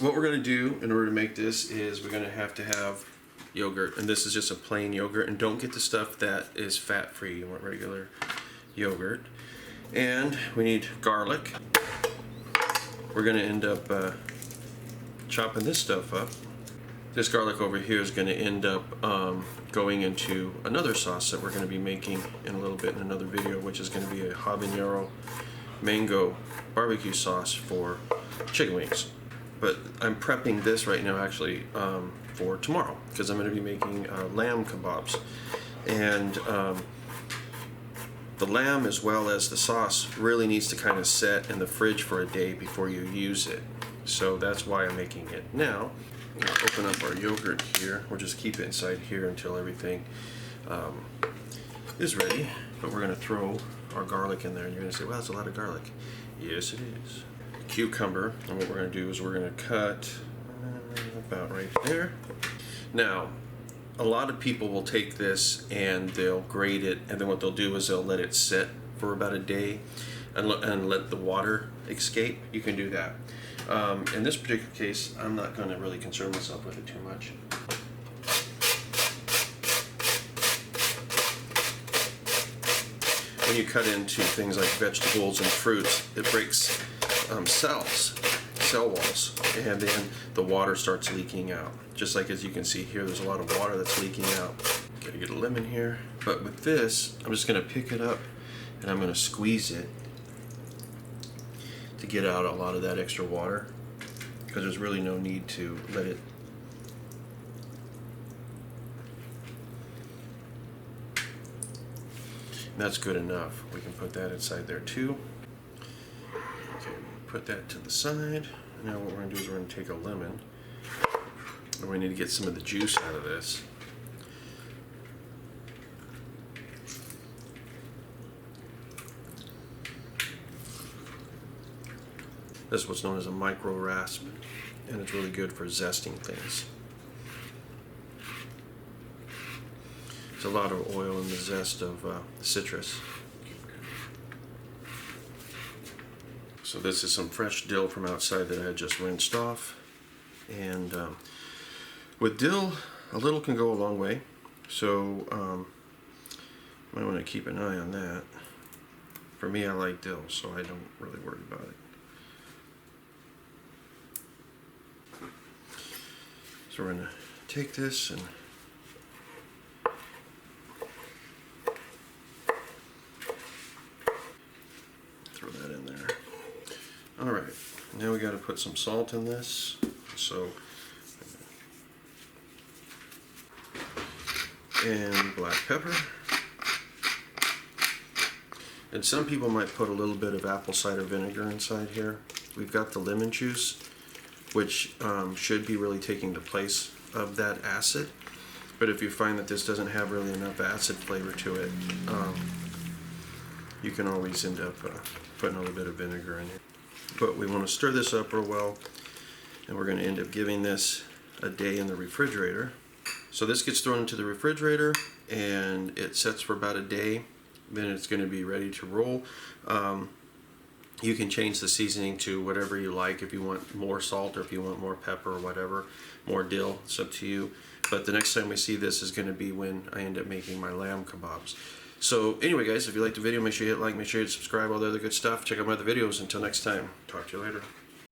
what we're going to do in order to make this is we're going to have yogurt, and this is just a plain yogurt, and don't get the stuff that is fat-free. You want regular yogurt. And we need garlic. We're going to end up chopping this stuff up. This garlic over here is going to end up going into another sauce that we're going to be making in a little bit in another video, which is going to be a habanero mango barbecue sauce for chicken wings. But I'm prepping this right now actually for tomorrow, because I'm going to be making lamb kebabs. And the lamb as well as the sauce really needs to kind of set in the fridge for a day before you use it. So that's why I'm making it now. I'm going to open up our yogurt here. We'll just keep it inside here until everything is ready. But we're going to throw our garlic in there, and you're going to say, well, that's a lot of garlic. Yes, it is. Cucumber, and what we're going to do is we're going to cut about right there. Now, a lot of people will take this and they'll grate it, and then what they'll do is they'll let it sit for about a day and let the water escape. You can do that. In this particular case, I'm not going to really concern myself with it too much. When you cut into things like vegetables and fruits, it breaks cell walls, and then the water starts leaking out. Just like as you can see here, there's a lot of water that's leaking out. Gotta get a lemon here. But with this, I'm just gonna pick it up and I'm gonna squeeze it to get out a lot of that extra water, because there's really no need to let it. And that's good enough. We can put that inside there too. Okay, put that to the side. Now what we're going to do is we're going to take a lemon, and we need to get some of the juice out of this. This is what's known as a micro rasp, and it's really good for zesting things. There's a lot of oil in the zest of citrus. So this is some fresh dill from outside that I had just rinsed off. And with dill, a little can go a long way. So I might want to keep an eye on that. For me, I like dill, so I don't really worry about it. So we're going to take this and throw that in there. Alright, now we got to put some salt in this. So, and black pepper. And some people might put a little bit of apple cider vinegar inside here. We've got the lemon juice, which should be really taking the place of that acid. But if you find that this doesn't have really enough acid flavor to it, you can always end up putting a little bit of vinegar in it. But we want to stir this up real well, and we're going to end up giving this a day in the refrigerator. So this gets thrown into the refrigerator, and it sets for about a day. Then it's going to be ready to roll. You can change the seasoning to whatever you like, if you want more salt or if you want more pepper or whatever, more dill, it's up to you. But the next time we see this is going to be when I end up making my lamb kebabs. So anyway guys, if you liked the video, make sure you hit like, make sure you subscribe, all the other good stuff. Check out my other videos. Until next time, talk to you later.